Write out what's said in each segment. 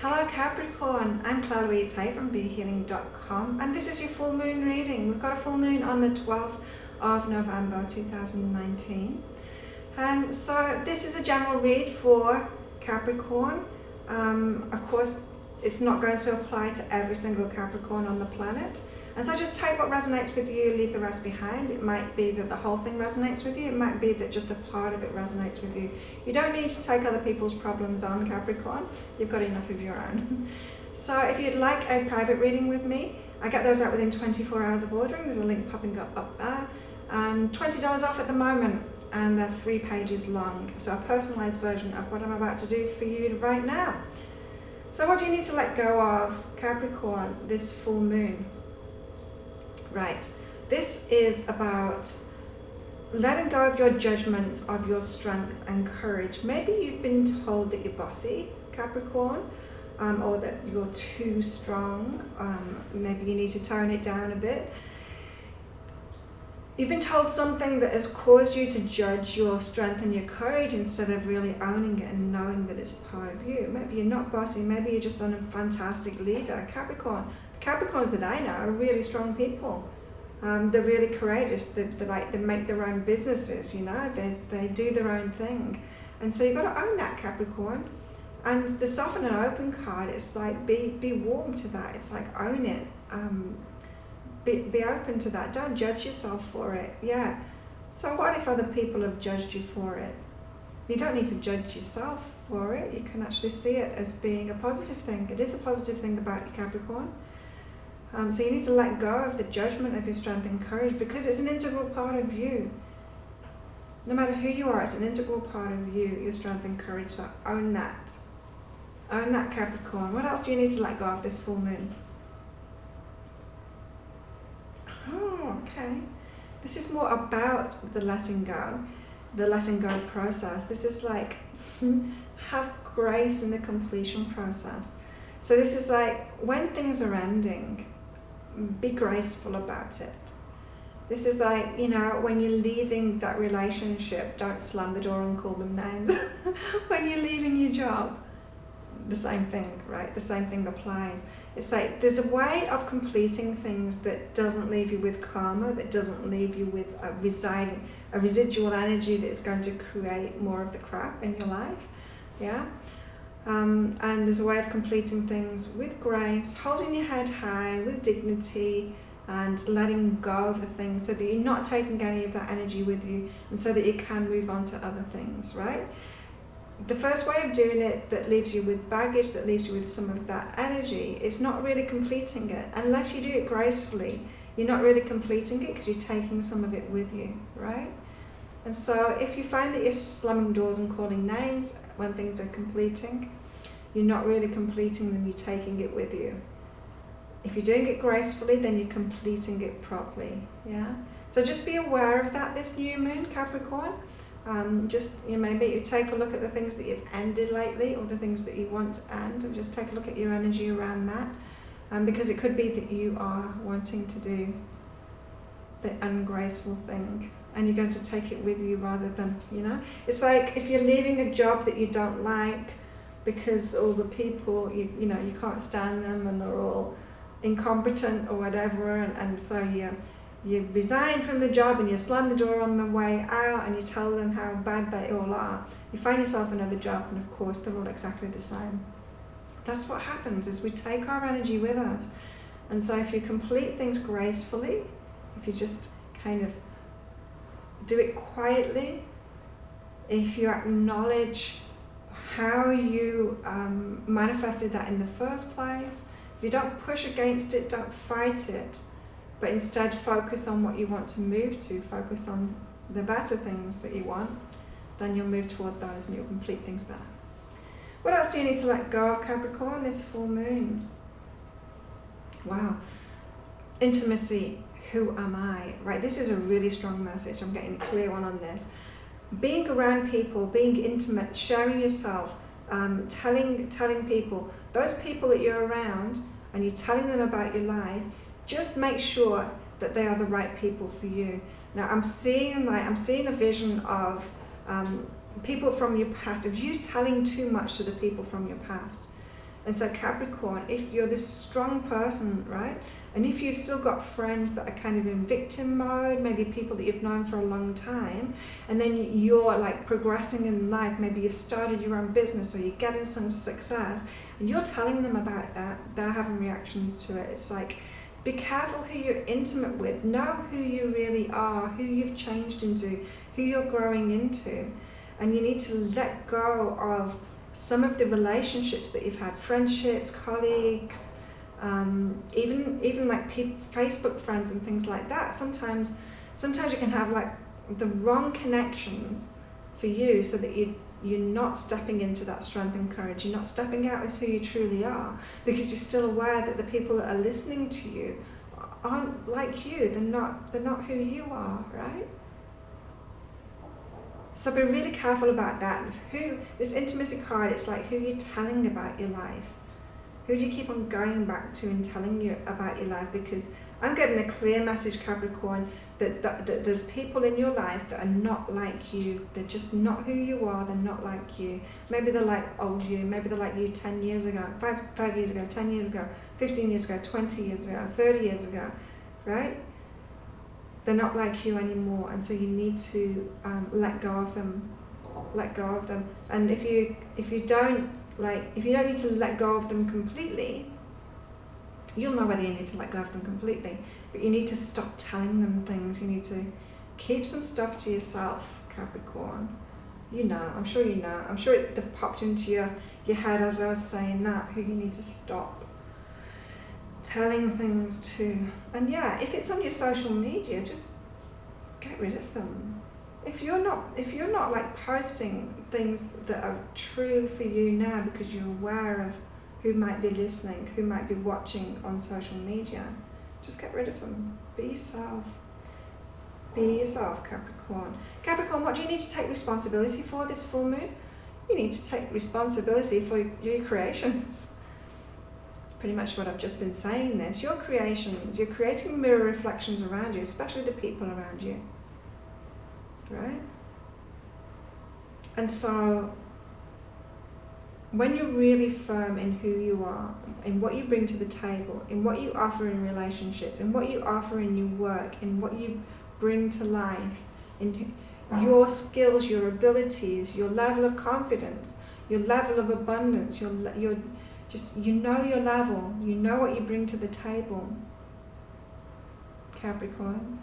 Hello Capricorn, I'm Claire Louise Hay from BeHealing.com, and this is your full moon reading. We've got a full moon on the 12th of November 2019. And so this is a general read for Capricorn. Of course, it's not going to apply to every single Capricorn on the planet. And so just take what resonates with you, leave the rest behind. It might be that the whole thing resonates with you. It might be that just a part of it resonates with you. You don't need to take other people's problems on, Capricorn. You've got enough of your own. So if you'd like a private reading with me, I get those out within 24 hours of ordering. There's a link popping up there. $20 off at the moment, and they're 3 pages long. So a personalized version of what I'm about to do for you right now. So what do you need to let go of, Capricorn, this full moon? Right, this is about letting go of your judgments of your strength and courage. Maybe you've been told that you're bossy, Capricorn, or that you're too strong. Maybe you need to tone it down a bit. You've been told something that has caused you to judge your strength and your courage instead of really owning it and knowing that it's part of you. Maybe you're not bossy, maybe you're just a fantastic leader. Capricorn, the Capricorns that I know are really strong people. They're really courageous, they make their own businesses, you know, they do their own thing. And so you've got to own that, Capricorn. And the soften and open card, it's like be warm to that, it's like own it. Be open to that. Don't judge yourself for it. Yeah. So what if other people have judged you for it? You don't need to judge yourself for it. You can actually see it as being a positive thing. It is a positive thing about you, Capricorn. So you need to let go of the judgment of your strength and courage, because it's an integral part of you. No matter who you are, it's an integral part of you, your strength and courage. So own that. Own that, Capricorn. What else do you need to let go of this full moon? Oh, okay. This is more about the letting go process. This is like, have grace in the completion process. So this is like, when things are ending, be graceful about it. This is like, you know, when you're leaving that relationship, don't slam the door and call them names. When you're leaving your job, the same thing, right? The same thing applies. It's like there's a way of completing things that doesn't leave you with karma, that doesn't leave you with a residual energy that's going to create more of the crap in your life. Yeah. And there's a way of completing things with grace, holding your head high, with dignity, and letting go of the things so that you're not taking any of that energy with you, and so that you can move on to other things, right? The first way of doing it that leaves you with baggage, that leaves you with some of that energy, is not really completing it. Unless you do it gracefully, you're not really completing it because you're taking some of it with you, right? And so if you find that you're slamming doors and calling names when things are completing, you're not really completing them, you're taking it with you. If you're doing it gracefully, then you're completing it properly, yeah? So just be aware of that this new moon, Capricorn. Maybe you take a look at the things that you've ended lately, or the things that you want to end, and just take a look at your energy around that. Because it could be that you are wanting to do the ungraceful thing, and you're going to take it with you rather than, you know. It's like if you're leaving a job that you don't like because all the people, you know, you can't stand them and they're all incompetent or whatever, and so you resign from the job and you slam the door on the way out and you tell them how bad they all are. You find yourself another job, and of course they're all exactly the same. That's what happens, is we take our energy with us. And so if you complete things gracefully, if you just kind of do it quietly, if you acknowledge how you manifested that in the first place, if you don't push against it, don't fight it, but instead focus on what you want to move to, focus on the better things that you want, then you'll move toward those and you'll complete things better. What else do you need to let go of, Capricorn, this full moon? Wow. Intimacy, who am I? Right, this is a really strong message. I'm getting a clear one on this. Being around people, being intimate, sharing yourself, telling people, those people that you're around, and you're telling them about your life, just make sure that they are the right people for you. Now I'm seeing a vision of people from your past, of you telling too much to the people from your past. And so Capricorn, if you're this strong person, right? And if you've still got friends that are kind of in victim mode, maybe people that you've known for a long time, and then you're like progressing in life, maybe you've started your own business or you're getting some success, and you're telling them about that, they're having reactions to it. It's like, be careful who you're intimate with. Know who you really are, who you've changed into, who you're growing into. And you need to let go of some of the relationships that you've had, friendships, colleagues, even like Facebook friends and things like that. Sometimes you can have like the wrong connections for you, so that you're not stepping into that strength and courage. You're not stepping out as who you truly are, because you're still aware that the people that are listening to you aren't like you. They're not who you are, right? So be really careful about that. This intimacy card, it's like who you're telling about your life. Who do you keep on going back to and telling you about your life? Because I'm getting a clear message, Capricorn, that there's people in your life that are not like you. They're just not who you are. They're not like you. Maybe they're like old you. Maybe they're like you 10 years ago, 5 years ago, 10 years ago, 15 years ago, 20 years ago, 30 years ago, right? They're not like you anymore, and so you need to let go of them. Let go of them. And if you don't need to let go of them completely, you'll know whether you need to let go of them completely. But you need to stop telling them things. You need to keep some stuff to yourself, Capricorn. You know, I'm sure you know. I'm sure they've popped into your head as I was saying that, who you need to stop telling things to. And yeah, if it's on your social media, just get rid of them. If you're not like posting things that are true for you now because you're aware of who might be listening, who might be watching on social media, just get rid of them. Be yourself. Be yourself, Capricorn. Capricorn, what do you need to take responsibility for this full moon? You need to take responsibility for your creations. It's pretty much what I've just been saying this. Your creations, you're creating mirror reflections around you, especially the people around you. Right? And so when you're really firm in who you are, in what you bring to the table, in what you offer in relationships, in what you offer in your work, in what you bring to life, in your skills, your abilities, your level of confidence, your level of abundance, you know your level, you know what you bring to the table, Capricorn.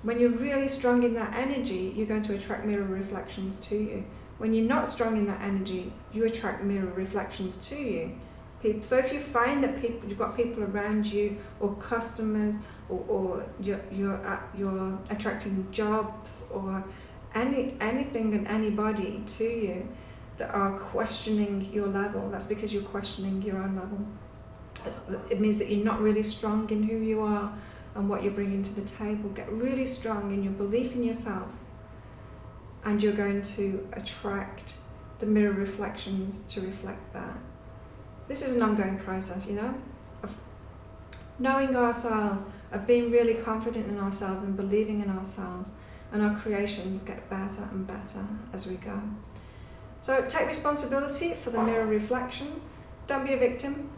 When you're really strong in that energy, you're going to attract mirror reflections to you. When you're not strong in that energy, you attract mirror reflections to you. So if you find that you've got people around you, or customers, or you're attracting jobs, or anything and anybody to you that are questioning your level, that's because you're questioning your own level. It means that you're not really strong in who you are and what you're bringing to the table. Get really strong in your belief in yourself, and you're going to attract the mirror reflections to reflect that. This is an ongoing process, you know, of knowing ourselves, of being really confident in ourselves and believing in ourselves, and our creations get better and better as we go. So take responsibility for the mirror reflections. Don't be a victim.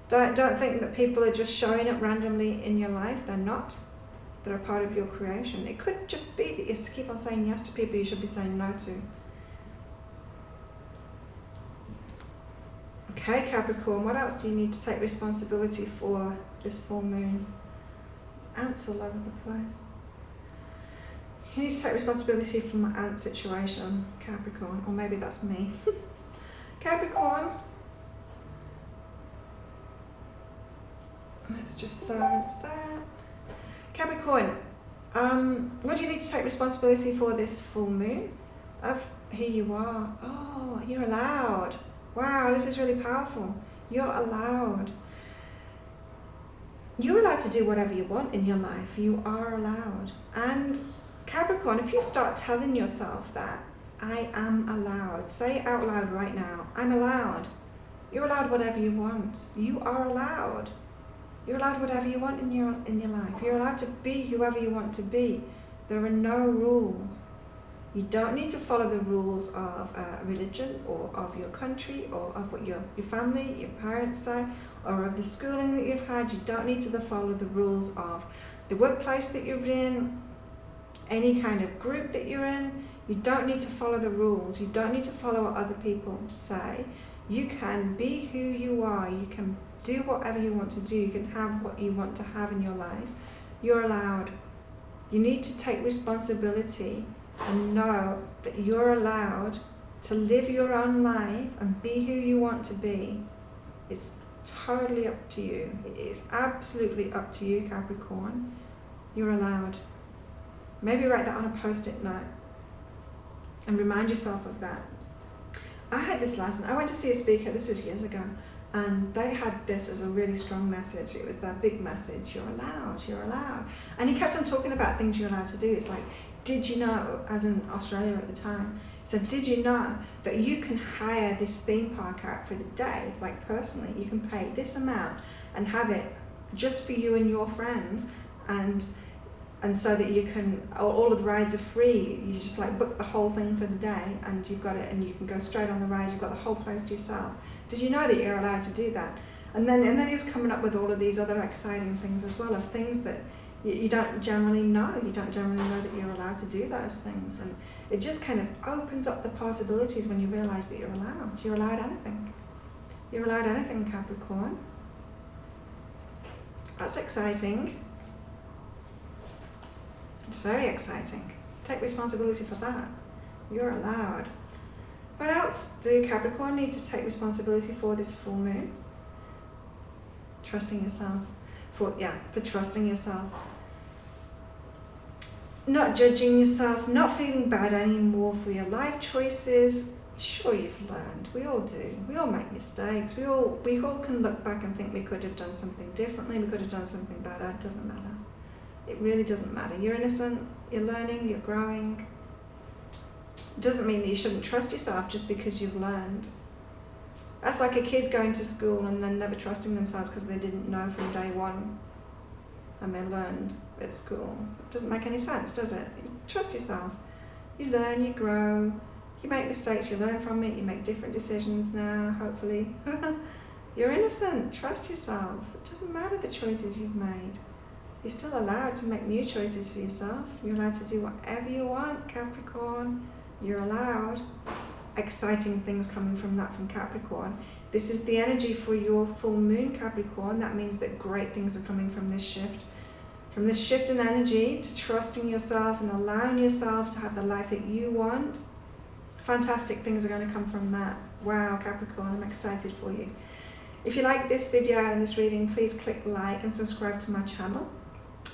Don't think that people are just showing up randomly in your life. They're not. They're a part of your creation. It could just be that you keep on saying yes to people you should be saying no to. Okay, Capricorn, what else do you need to take responsibility for this full moon? There's ants all over the place. You need to take responsibility for my ant situation, Capricorn, or maybe that's me. Capricorn, let's just silence that. Capricorn, what do you need to take responsibility for this full moon? Of who you are. Oh, you're allowed. Wow, this is really powerful. You're allowed. You're allowed to do whatever you want in your life. You are allowed. And Capricorn, if you start telling yourself that, I am allowed. Say it out loud right now. I'm allowed. You're allowed whatever you want. You are allowed. You're allowed whatever you want in your life. You're allowed to be whoever you want to be. There are no rules. You don't need to follow the rules of religion or of your country or of what your family, your parents say, or of the schooling that you've had. You don't need to follow the rules of the workplace that you're in, any kind of group that you're in. You don't need to follow the rules. You don't need to follow what other people say. You can be who you are. You can do whatever you want to do. You can have what you want to have in your life. You're allowed. You need to take responsibility and know that you're allowed to live your own life and be who you want to be. It's totally up to you. It is absolutely up to you, Capricorn. You're allowed. Maybe write that on a post-it note and remind yourself of that. I had this lesson. I went to see a speaker, this was years ago, and they had this as a really strong message. It was their big message: you're allowed, you're allowed. And he kept on talking about things you're allowed to do. It's like, did you know, as in Australia at the time, he said, did you know that you can hire this theme park out for the day, like personally, you can pay this amount and have it just for you and your friends, and so that you can, all of the rides are free. You just like book the whole thing for the day and you've got it, and you can go straight on the ride. You've got the whole place to yourself. Did you know that you're allowed to do that? And then he was coming up with all of these other exciting things as well, of things that you don't generally know. You don't generally know that you're allowed to do those things. And it just kind of opens up the possibilities when you realize that you're allowed. You're allowed anything. You're allowed anything, Capricorn. That's exciting. It's very exciting. Take responsibility for that. You're allowed. What else do Capricorn need to take responsibility for this full moon? Trusting yourself. For trusting yourself. Not judging yourself, not feeling bad anymore for your life choices. Sure, you've learned. We all do. We all make mistakes. We all can look back and think we could have done something differently. We could have done something better. It doesn't matter. It really doesn't matter. You're innocent, you're learning, you're growing. It doesn't mean that you shouldn't trust yourself just because you've learned. That's like a kid going to school and then never trusting themselves because they didn't know from day one and they learned at school. It doesn't make any sense, does it? Trust yourself. You learn, you grow, you make mistakes, you learn from it, you make different decisions now, hopefully. You're innocent, trust yourself. It doesn't matter the choices you've made. You're still allowed to make new choices for yourself. You're allowed to do whatever you want, Capricorn. You're allowed. Exciting things coming from that from Capricorn. This is the energy for your full moon, Capricorn. That means that great things are coming from this shift. From this shift in energy to trusting yourself and allowing yourself to have the life that you want. Fantastic things are going to come from that. Wow, Capricorn, I'm excited for you. If you like this video and this reading, please click like and subscribe to my channel.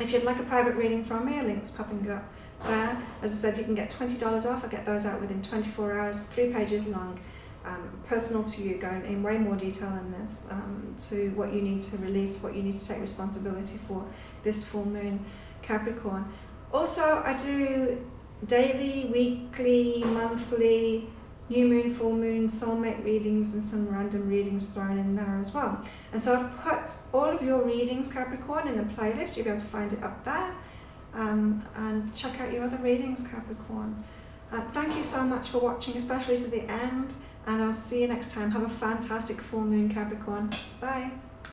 If you'd like a private reading from me, a link's popping up there. As I said, you can get $20 off. I get those out within 24 hours, 3 pages long, personal to you, going in way more detail in this, to what you need to release, what you need to take responsibility for this full moon, Capricorn. Also, I do daily, weekly, monthly, new moon, full moon, soulmate readings, and some random readings thrown in there as well. And so I've put all of your readings, Capricorn, in a playlist. You'll be able to find it up there. And check out your other readings, Capricorn. Thank you so much for watching, especially to the end. And I'll see you next time. Have a fantastic full moon, Capricorn. Bye.